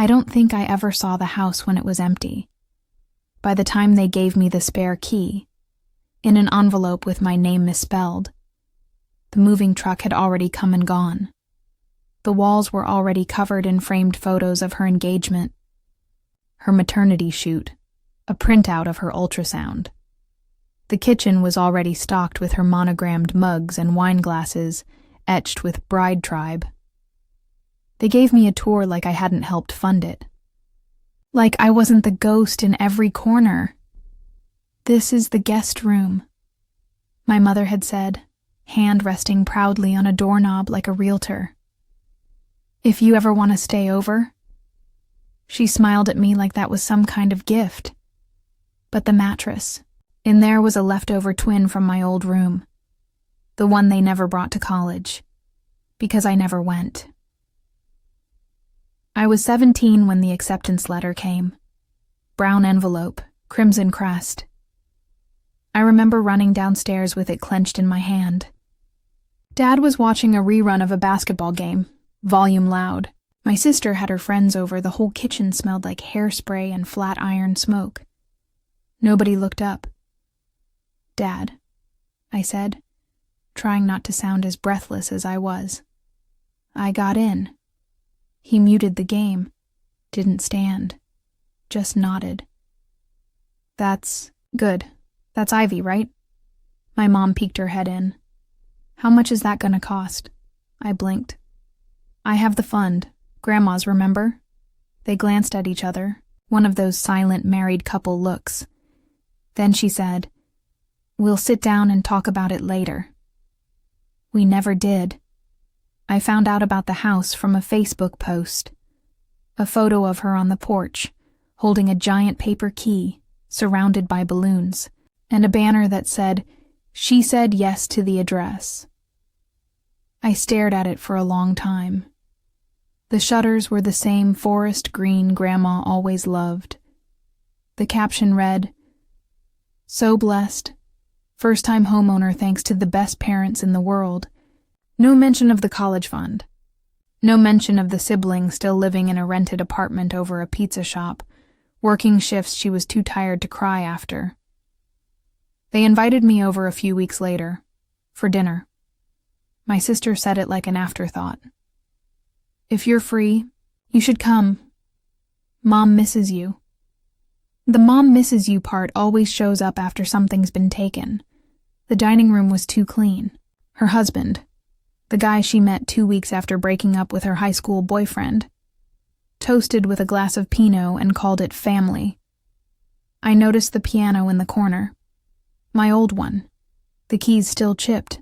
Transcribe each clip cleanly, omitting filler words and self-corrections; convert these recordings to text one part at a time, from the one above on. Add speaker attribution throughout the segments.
Speaker 1: I don't think I ever saw the house when it was empty. By the time they gave me the spare key, in an envelope with my name misspelled, the moving truck had already come and gone. The walls were already covered in framed photos of her engagement, her maternity shoot, a printout of her ultrasound. The kitchen was already stocked with her monogrammed mugs and wine glasses, etched with Bride Tribe. They gave me a tour like I hadn't helped fund it. Like I wasn't the ghost in every corner. "This is the guest room," my mother had said, hand resting proudly on a doorknob like a realtor. "If you ever want to stay over." She smiled at me like that was some kind of gift. But the mattress, in there was a leftover twin from my old room, the one they never brought to college, because I never went. I was 17 when the acceptance letter came. Brown envelope, crimson crest. I remember running downstairs with it clenched in my hand. Dad was watching a rerun of a basketball game, volume loud. My sister had her friends over. The whole kitchen smelled like hairspray and flat iron smoke. Nobody looked up. "Dad," I said, trying not to sound as breathless as I was. I got in. He muted the game, didn't stand, just nodded. "That's good. That's Ivy, right?" My mom peeked her head in. "How much is that gonna cost?" I blinked. "I have the fund. Grandma's, remember?" They glanced at each other, one of those silent married couple looks. Then she said, "We'll sit down and talk about it later." We never did. I found out about the house from a Facebook post. A photo of her on the porch, holding a giant paper key, surrounded by balloons, and a banner that said, "She said yes to the address." I stared at it for a long time. The shutters were the same forest green Grandma always loved. The caption read, "So blessed. First-time homeowner thanks to the best parents in the world." No mention of the college fund. No mention of the sibling still living in a rented apartment over a pizza shop, working shifts she was too tired to cry after. They invited me over a few weeks later, for dinner. My sister said it like an afterthought. "If you're free, you should come. Mom misses you." The "mom misses you" part always shows up after something's been taken. The dining room was too clean. Her husband, the guy she met 2 weeks after breaking up with her high school boyfriend, toasted with a glass of Pinot and called it family. I noticed the piano in the corner. My old one. The keys still chipped.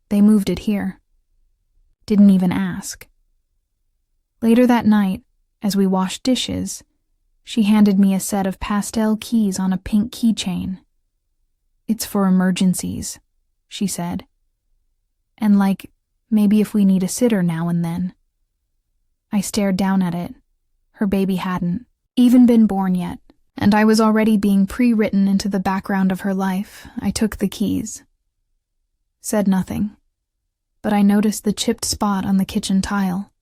Speaker 1: They moved it here. Didn't even ask. Later that night, as we washed dishes, she handed me a set of pastel keys on a pink keychain. "It's for emergencies," she said. "And maybe if we need a sitter now and then." I stared down at it. Her baby hadn't even been born yet, and I was already being pre-written into the background of her life. I took the keys. Said nothing, but I noticed the chipped spot on the kitchen tile.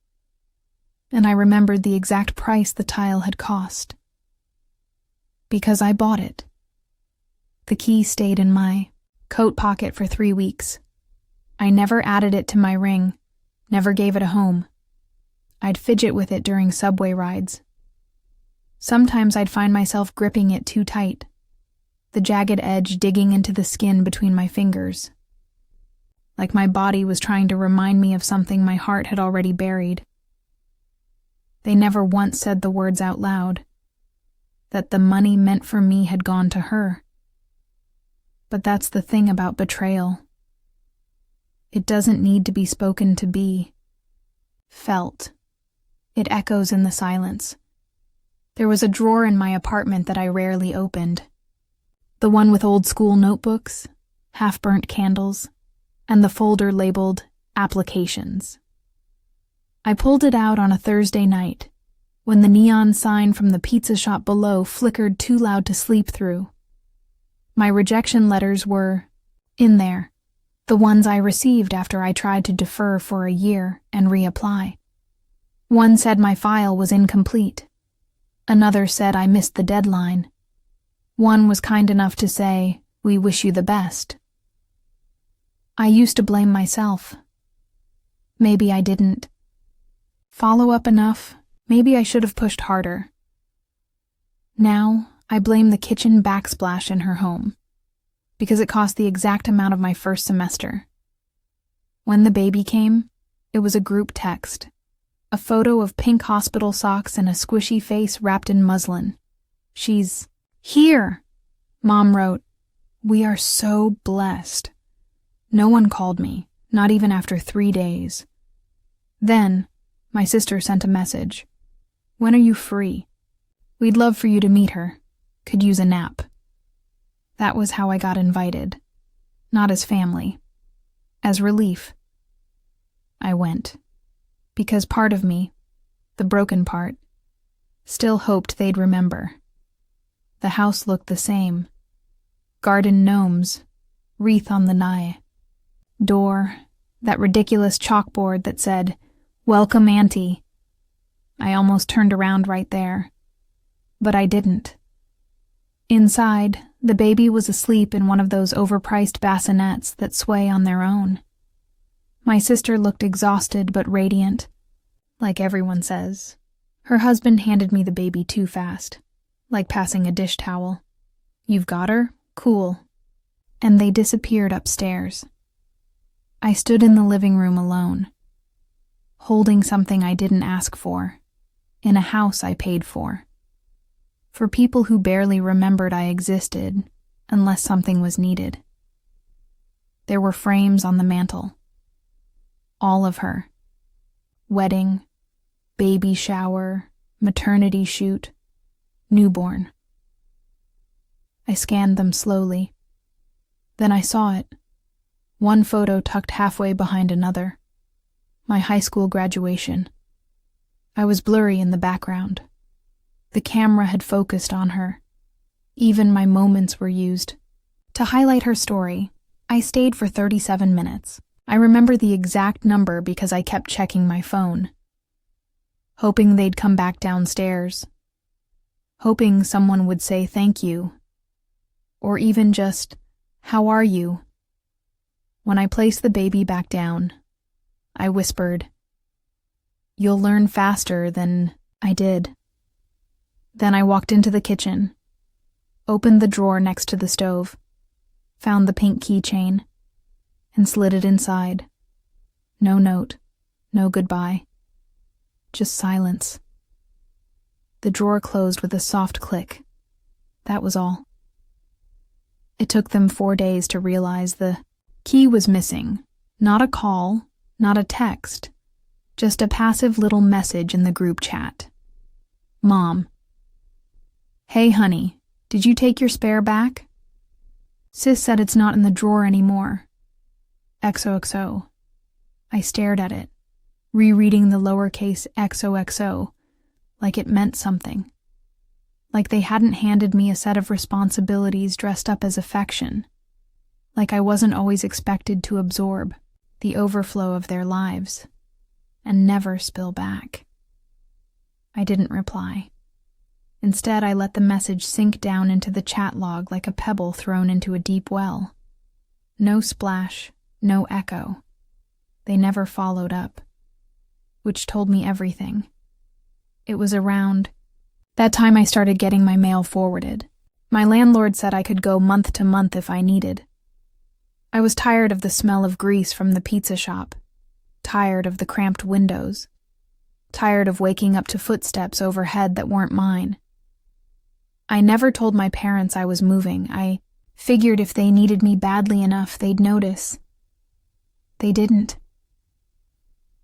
Speaker 1: And I remembered the exact price the tile had cost. Because I bought it. The key stayed in my coat pocket for 3 weeks. I never added it to my ring, never gave it a home. I'd fidget with it during subway rides. Sometimes I'd find myself gripping it too tight, the jagged edge digging into the skin between my fingers. Like my body was trying to remind me of something my heart had already buried. They never once said the words out loud, that the money meant for me had gone to her. But that's the thing about betrayal. It doesn't need to be spoken to be felt. It echoes in the silence. There was a drawer in my apartment that I rarely opened. The one with old school notebooks, half-burnt candles, and the folder labeled applications. I pulled it out on a Thursday night, when the neon sign from the pizza shop below flickered too loud to sleep through. My rejection letters were in there, the ones I received after I tried to defer for a year and reapply. One said my file was incomplete. Another said I missed the deadline. One was kind enough to say, "We wish you the best." I used to blame myself. Maybe I didn't follow up enough. Maybe I should have pushed harder. Now, I blame the kitchen backsplash in her home, because it cost the exact amount of my first semester. When the baby came, it was a group text. A photo of pink hospital socks and a squishy face wrapped in muslin. "She's here," Mom wrote. "We are so blessed." No one called me, not even after 3 days. Then, my sister sent a message. "When are you free? We'd love for you to meet her. Could use a nap." That was how I got invited. Not as family. As relief. I went. Because part of me, the broken part, still hoped they'd remember. The house looked the same. Garden gnomes, wreath on the nigh. Door, that ridiculous chalkboard that said, "Welcome, Auntie." I almost turned around right there. But I didn't. Inside, the baby was asleep in one of those overpriced bassinets that sway on their own. My sister looked exhausted but radiant, like everyone says. Her husband handed me the baby too fast, like passing a dish towel. "You've got her? Cool." And they disappeared upstairs. I stood in the living room alone, holding something I didn't ask for, in a house I paid for people who barely remembered I existed unless something was needed. There were frames on the mantel. All of her. Wedding, baby shower, maternity shoot, newborn. I scanned them slowly. Then I saw it. One photo tucked halfway behind another. My high school graduation. I was blurry in the background. The camera had focused on her. Even my moments were used. To highlight her story, I stayed for 37 minutes. I remember the exact number because I kept checking my phone. Hoping they'd come back downstairs. Hoping someone would say thank you. Or even just, "How are you?" When I placed the baby back down, I whispered, "You'll learn faster than I did." Then I walked into the kitchen, opened the drawer next to the stove, found the pink keychain, and slid it inside. No note, no goodbye, just silence. The drawer closed with a soft click. That was all. It took them 4 days to realize the key was missing. Not a call, not a text, just a passive little message in the group chat. Mom. "Hey, honey, did you take your spare back? Sis said it's not in the drawer anymore. XOXO. I stared at it, rereading the lowercase XOXO, like it meant something. Like they hadn't handed me a set of responsibilities dressed up as affection. Like I wasn't always expected to absorb the overflow of their lives and never spill back. I didn't reply. Instead, I let the message sink down into the chat log like a pebble thrown into a deep well. No splash, no echo. They never followed up, which told me everything. It was around that time I started getting my mail forwarded. My landlord said I could go month to month if I needed. I was tired of the smell of grease from the pizza shop, tired of the cramped windows, tired of waking up to footsteps overhead that weren't mine. I never told my parents I was moving. I figured if they needed me badly enough, they'd notice. They didn't.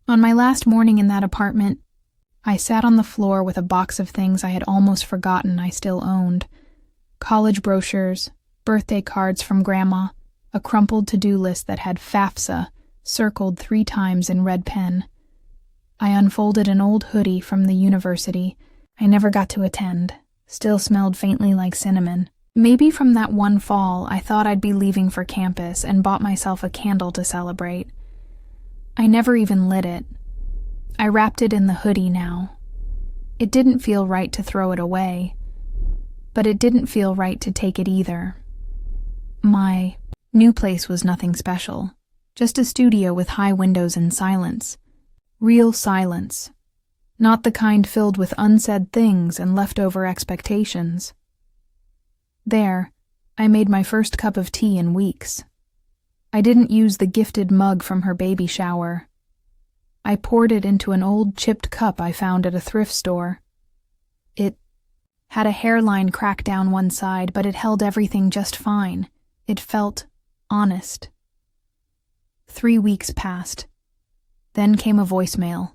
Speaker 1: On my last morning in that apartment, I sat on the floor with a box of things I had almost forgotten I still owned. College brochures, birthday cards from Grandma, a crumpled to-do list that had FAFSA circled 3 times in red pen. I unfolded an old hoodie from the university I never got to attend. Still smelled faintly like cinnamon. Maybe from that one fall, I thought I'd be leaving for campus and bought myself a candle to celebrate. I never even lit it. I wrapped it in the hoodie now. It didn't feel right to throw it away, but it didn't feel right to take it either. My new place was nothing special, just a studio with high windows and silence. Real silence. Not the kind filled with unsaid things and leftover expectations. There, I made my first cup of tea in weeks. I didn't use the gifted mug from her baby shower. I poured it into an old chipped cup I found at a thrift store. It had a hairline crack down one side, but it held everything just fine. It felt honest. 3 weeks passed. Then came a voicemail.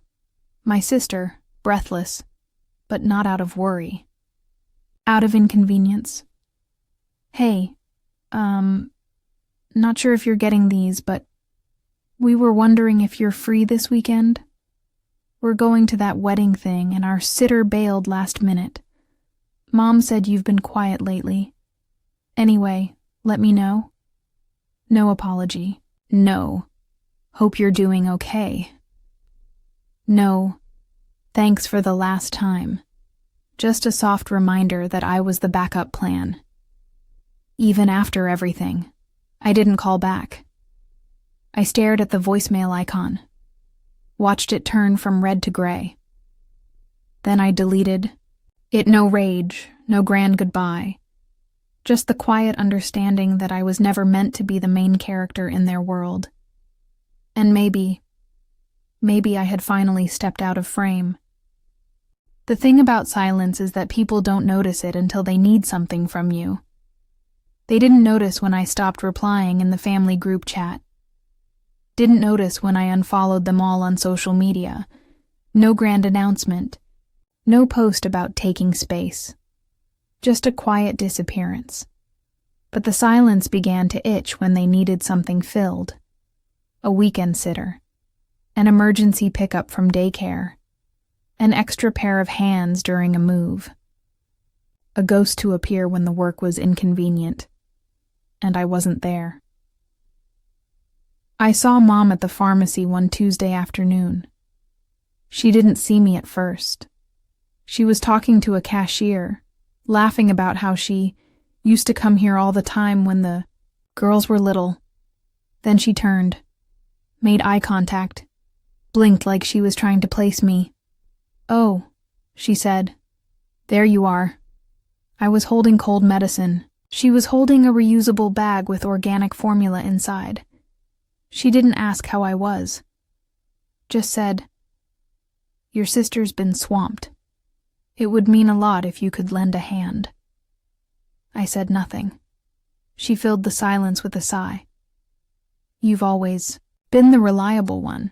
Speaker 1: My sister, breathless, but not out of worry. Out of inconvenience. Hey, not sure if you're getting these, but we were wondering if you're free this weekend. We're going to that wedding thing, and our sitter bailed last minute. Mom said you've been quiet lately. Anyway, let me know. No apology. No. Hope you're doing okay. No. Thanks for the last time. Just a soft reminder that I was the backup plan. Even after everything, I didn't call back. I stared at the voicemail icon, watched it turn from red to gray. Then I deleted it. No rage, no grand goodbye. Just the quiet understanding that I was never meant to be the main character in their world. And maybe I had finally stepped out of frame. The thing about silence is that people don't notice it until they need something from you. They didn't notice when I stopped replying in the family group chat. Didn't notice when I unfollowed them all on social media. No grand announcement. No post about taking space. Just a quiet disappearance. But the silence began to itch when they needed something filled. A weekend sitter. An emergency pickup from daycare. An extra pair of hands during a move. A ghost to appear when the work was inconvenient. And I wasn't there. I saw Mom at the pharmacy one Tuesday afternoon. She didn't see me at first. She was talking to a cashier, laughing about how she used to come here all the time when the girls were little. Then she turned, made eye contact, blinked like she was trying to place me. "Oh," she said. "There you are." I was holding cold medicine. She was holding a reusable bag with organic formula inside. She didn't ask how I was. Just said, "Your sister's been swamped. It would mean a lot if you could lend a hand." I said nothing. She filled the silence with a sigh. "You've always been the reliable one."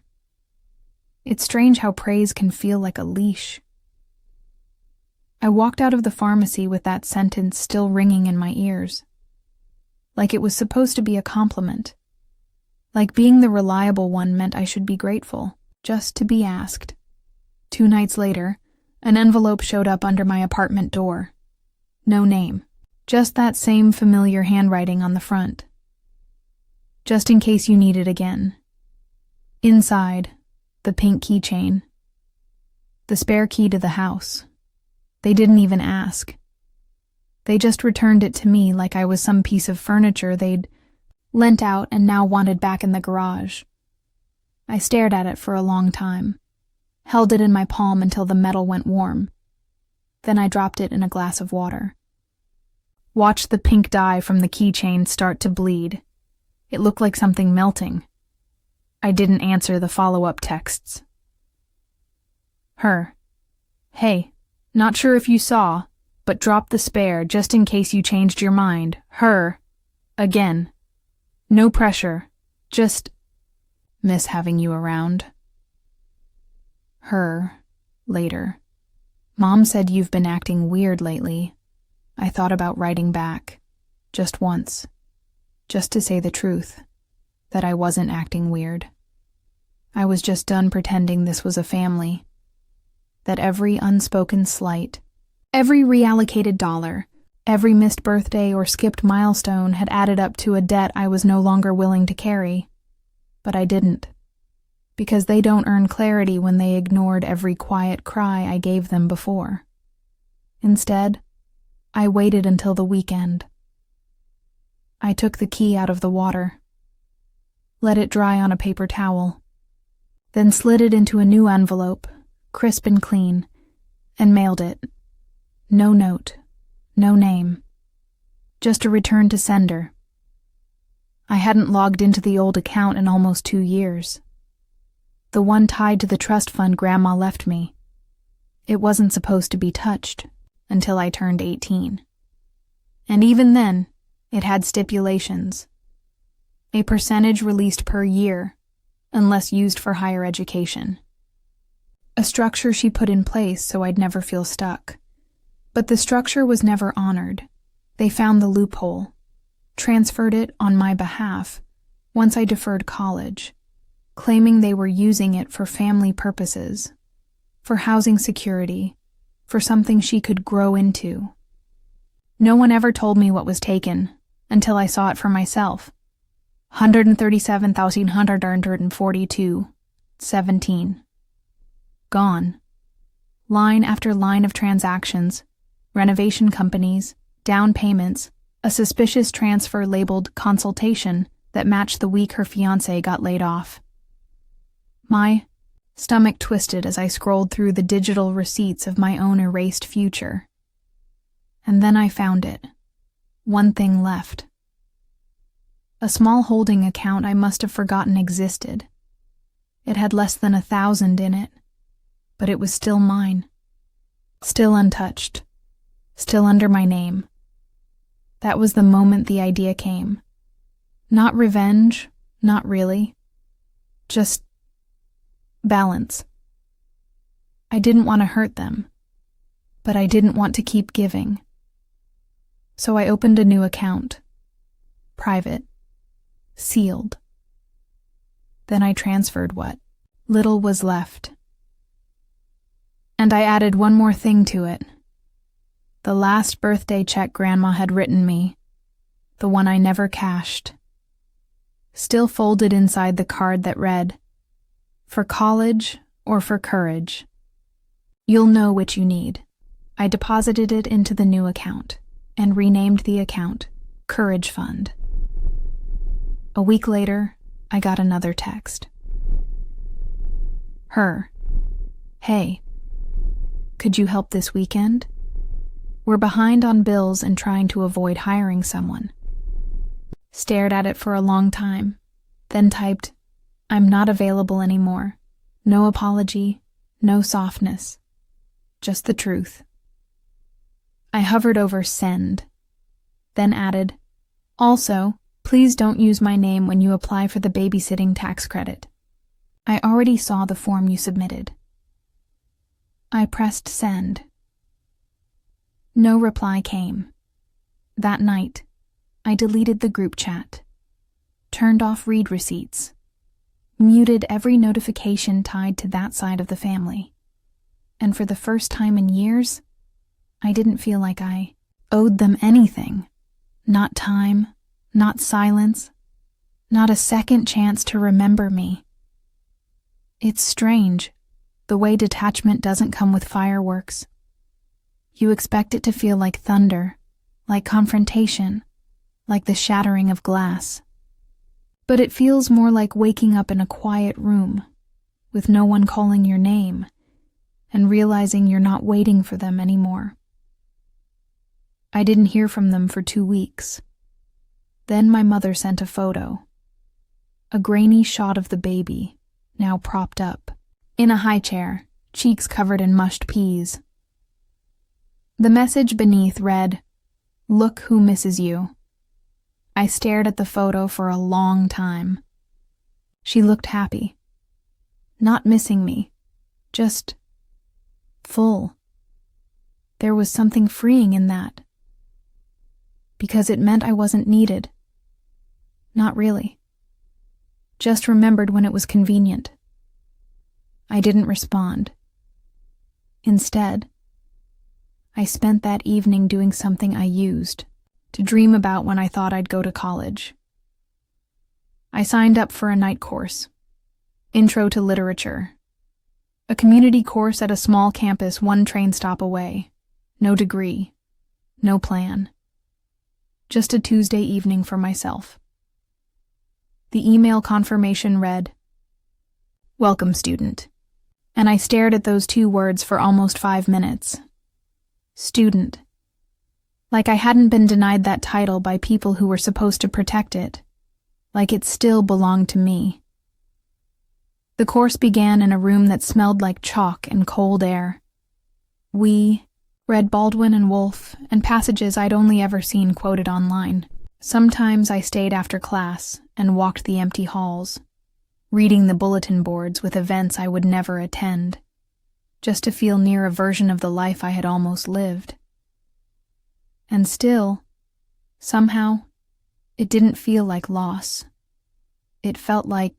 Speaker 1: It's strange how praise can feel like a leash. I walked out of the pharmacy with that sentence still ringing in my ears. Like it was supposed to be a compliment. Like being the reliable one meant I should be grateful, just to be asked. 2 nights later, an envelope showed up under my apartment door. No name, just that same familiar handwriting on the front. Just in case you need it again. Inside, the pink keychain. The spare key to the house. They didn't even ask. They just returned it to me like I was some piece of furniture they'd lent out and now wanted back in the garage. I stared at it for a long time, held it in my palm until the metal went warm. Then I dropped it in a glass of water. Watched the pink dye from the keychain start to bleed. It looked like something melting. I didn't answer the follow-up texts. Her. "Hey, not sure if you saw, but drop the spare just in case you changed your mind. Her. Again. No pressure. Just miss having you around." Her. Later. "Mom said you've been acting weird lately." I thought about writing back. Just once. Just to say the truth. That I wasn't acting weird. I was just done pretending this was a family. That every unspoken slight, every reallocated dollar, every missed birthday or skipped milestone had added up to a debt I was no longer willing to carry. But I didn't. because they don't earn clarity when they ignored every quiet cry I gave them before. Instead, I waited until the weekend. I took the key out of the water, let it dry on a paper towel, then slid it into a new envelope, crisp and clean, and mailed it. No note, no name, just a return to sender. I hadn't logged into the old account in almost 2 years. The one tied to the trust fund Grandma left me. It wasn't supposed to be touched until I turned 18. And even then, it had stipulations. A percentage released per year, unless used for higher education. A structure she put in place so I'd never feel stuck. But the structure was never honored. They found the loophole, transferred it on my behalf once I deferred college, claiming they were using it for family purposes, for housing security, for something she could grow into. No one ever told me what was taken until I saw it for myself. 137,142.17. Gone. Line after line of transactions, renovation companies, down payments, a suspicious transfer labeled consultation that matched the week her fiancé got laid off. My stomach twisted as I scrolled through the digital receipts of my own erased future. And then I found it. One thing left. A small holding account I must have forgotten existed. It had less than 1,000 in it, but it was still mine. Still untouched. Still under my name. That was the moment the idea came. Not revenge, not really. Just balance. I didn't want to hurt them, but I didn't want to keep giving. So I opened a new account. Private. Sealed. Then I transferred what little was left. And I added one more thing to it. The last birthday check Grandma had written me, the one I never cashed. Still folded inside the card that read, "For college or for courage. You'll know which you need." I deposited it into the new account and renamed the account Courage Fund. A week later, I got another text. Her. "Hey, could you help this weekend? We're behind on bills and trying to avoid hiring someone." Stared at it for a long time, then typed, "I'm not available anymore. No apology, no softness. Just the truth." I hovered over send, then added, "Also, please don't use my name when you apply for the babysitting tax credit. I already saw the form you submitted." I pressed send. No reply came. That night, I deleted the group chat, turned off read receipts, muted every notification tied to that side of the family, and for the first time in years, I didn't feel like I owed them anything. Not time, not silence, not a second chance to remember me. It's strange, the way detachment doesn't come with fireworks. You expect it to feel like thunder, like confrontation, like the shattering of glass. But it feels more like waking up in a quiet room, with no one calling your name, and realizing you're not waiting for them anymore. I didn't hear from them for 2 weeks. Then my mother sent a photo. A grainy shot of the baby, now propped up, in a high chair, cheeks covered in mushed peas. The message beneath read, "Look who misses you." I stared at the photo for a long time. She looked happy. Not missing me, just full. There was something freeing in that. Because it meant I wasn't needed. Not really. Just remembered when it was convenient. I didn't respond. Instead, I spent that evening doing something I used to dream about when I thought I'd go to college. I signed up for a night course. Intro to Literature. A community course at a small campus 1 train stop away. No degree. No plan. Just a Tuesday evening for myself. The email confirmation read, "Welcome, student." And I stared at those 2 words for almost 5 minutes. Student. Like I hadn't been denied that title by people who were supposed to protect it. Like it still belonged to me. The course began in a room that smelled like chalk and cold air. We read Baldwin and Wolfe and passages I'd only ever seen quoted online. Sometimes I stayed after class and walked the empty halls, reading the bulletin boards with events I would never attend, just to feel near a version of the life I had almost lived. And still, somehow, it didn't feel like loss. It felt like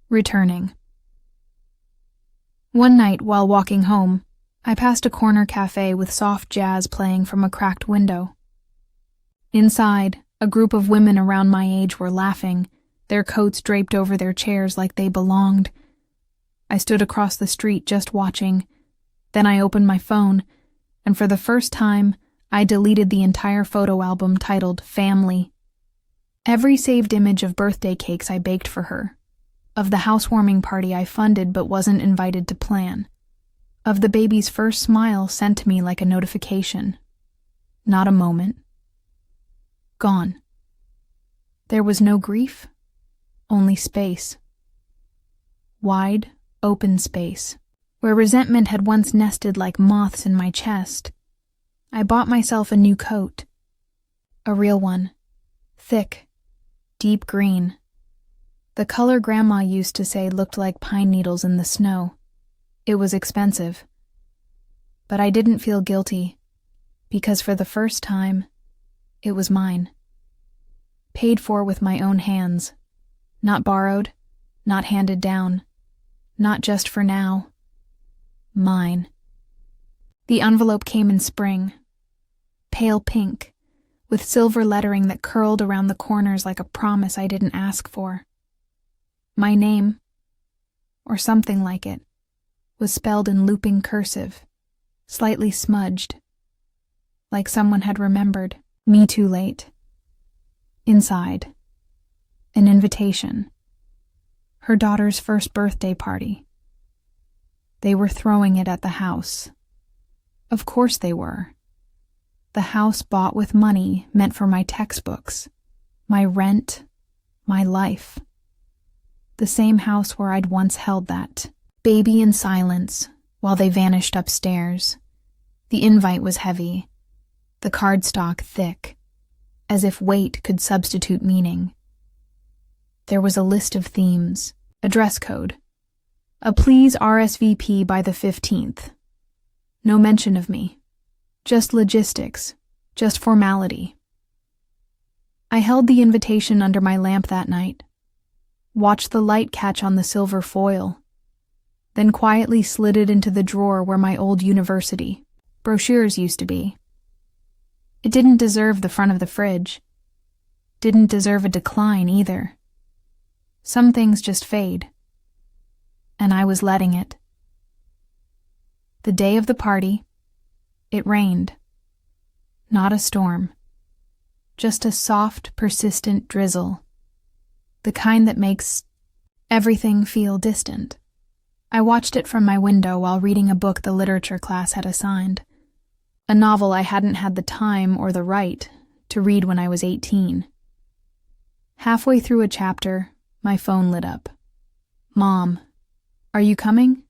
Speaker 1: returning. One night, while walking home, I passed a corner cafe with soft jazz playing from a cracked window. Inside, a group of women around my age were laughing, their coats draped over their chairs like they belonged. I stood across the street just watching. Then I opened my phone, and for the first time, I deleted the entire photo album titled Family. Every saved image of birthday cakes I baked for her, of the housewarming party I funded but wasn't invited to plan, of the baby's first smile sent to me like a notification. Not a moment. Gone. There was no grief, only space. Wide, open space, where resentment had once nested like moths in my chest. I bought myself a new coat. A real one. Thick, deep green. The color Grandma used to say looked like pine needles in the snow. It was expensive. But I didn't feel guilty, because for the first time, it was mine. Paid for with my own hands. Not borrowed, not handed down, not just for now. Mine. The envelope came in spring. Pale pink, with silver lettering that curled around the corners like a promise I didn't ask for. My name, or something like it, was spelled in looping cursive, slightly smudged, like someone had remembered me too late. Inside, an invitation. Her daughter's first birthday party. They were throwing it at the house. Of course they were. The house bought with money meant for my textbooks, my rent, my life. The same house where I'd once held that baby in silence while they vanished upstairs. The invite was heavy, the cardstock thick, as if weight could substitute meaning. There was a list of themes, a dress code, a please RSVP by the 15th. No mention of me, just logistics, just formality. I held the invitation under my lamp that night, watched the light catch on the silver foil, then quietly slid it into the drawer where my old university brochures used to be. It didn't deserve the front of the fridge. Didn't deserve a decline either. Some things just fade. And I was letting it. The day of the party, it rained. Not a storm. Just a soft, persistent drizzle. The kind that makes everything feel distant. I watched it from my window while reading a book the literature class had assigned. A novel I hadn't had the time or the right to read when I was 18. Halfway through a chapter, my phone lit up. "Mom, are you coming?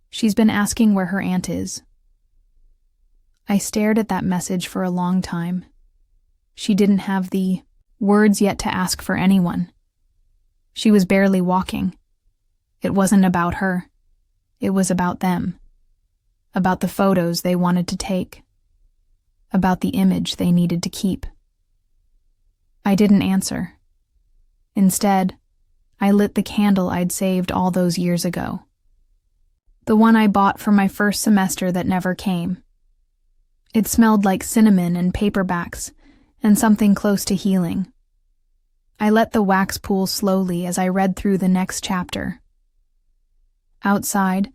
Speaker 1: She's been asking where her aunt is." I stared at that message for a long time. She didn't have the words yet to ask for anyone. She was barely walking. It wasn't about her. It was about them. About the photos they wanted to take. About the image they needed to keep. I didn't answer. Instead, I lit the candle I'd saved all those years ago. The one I bought for my first semester that never came. It smelled like cinnamon and paperbacks and something close to healing. I let the wax pool slowly as I read through the next chapter. Outside,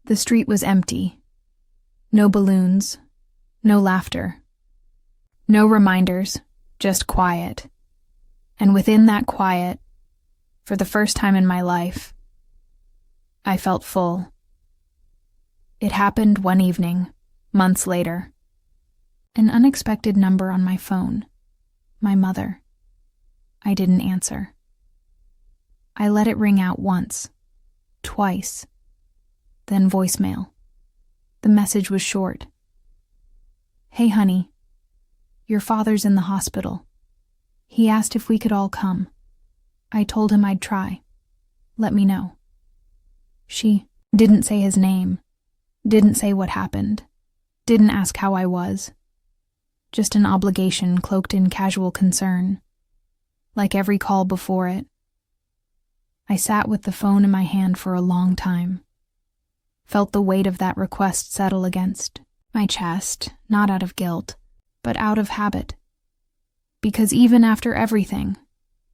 Speaker 1: the street was empty. No balloons, no laughter. No reminders, just quiet. And within that quiet, for the first time in my life, I felt full. It happened one evening, months later. An unexpected number on my phone. My mother. I didn't answer. I let it ring out once, twice, then voicemail. The message was short. "Hey, honey. Your father's in the hospital. He asked if we could all come. I told him I'd try. Let me know." She didn't say his name, didn't say what happened, didn't ask how I was. Just an obligation cloaked in casual concern, like every call before it. I sat with the phone in my hand for a long time, felt the weight of that request settle against my chest, not out of guilt, but out of habit. Because even after everything,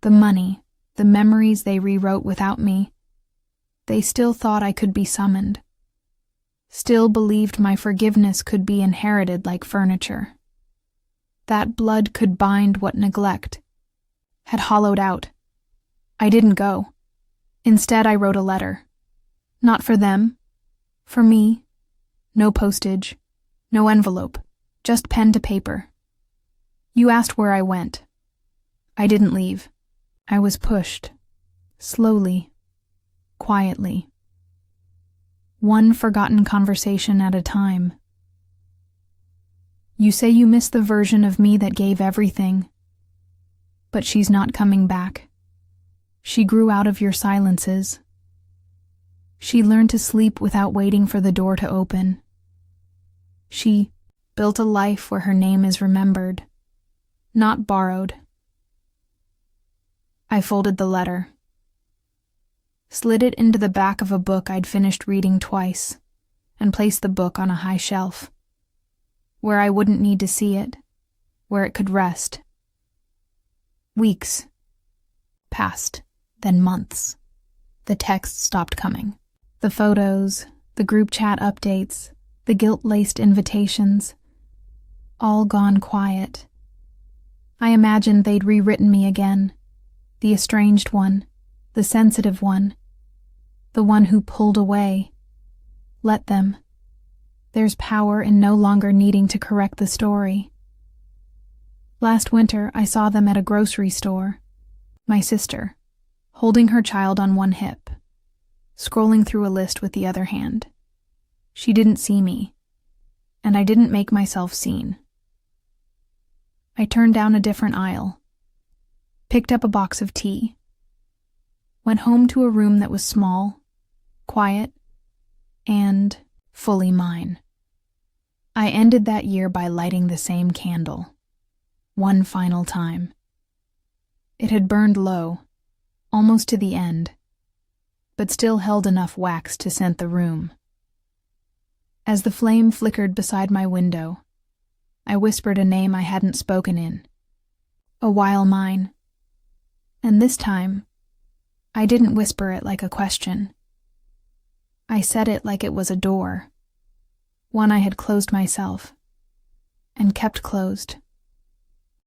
Speaker 1: the money, the memories they rewrote without me, they still thought I could be summoned, still believed my forgiveness could be inherited like furniture. That blood could bind what neglect had hollowed out. I didn't go. Instead, I wrote a letter. Not for them, for me. No postage, no envelope, just pen to paper. You asked where I went. I didn't leave. I was pushed, slowly, quietly. One forgotten conversation at a time. You say you miss the version of me that gave everything, but she's not coming back. She grew out of your silences. She learned to sleep without waiting for the door to open. She built a life where her name is remembered, not borrowed. I folded the letter, slid it into the back of a book I'd finished reading twice, and placed the book on a high shelf, where I wouldn't need to see it, where it could rest. Weeks passed, then months. The texts stopped coming. The photos, the group chat updates, the guilt-laced invitations, all gone quiet. I imagined they'd rewritten me again, the estranged one, the sensitive one, the one who pulled away. Let them. There's power in no longer needing to correct the story. Last winter, I saw them at a grocery store. My sister, holding her child on one hip, scrolling through a list with the other hand. She didn't see me, and I didn't make myself seen. I turned down a different aisle, picked up a box of tea, went home to a room that was small, quiet, and fully mine. I ended that year by lighting the same candle, one final time. It had burned low, almost to the end, but still held enough wax to scent the room. As the flame flickered beside my window, I whispered a name I hadn't spoken in, a while mine. And this time, I didn't whisper it like a question. I said it like it was a door, one I had closed myself, and kept closed.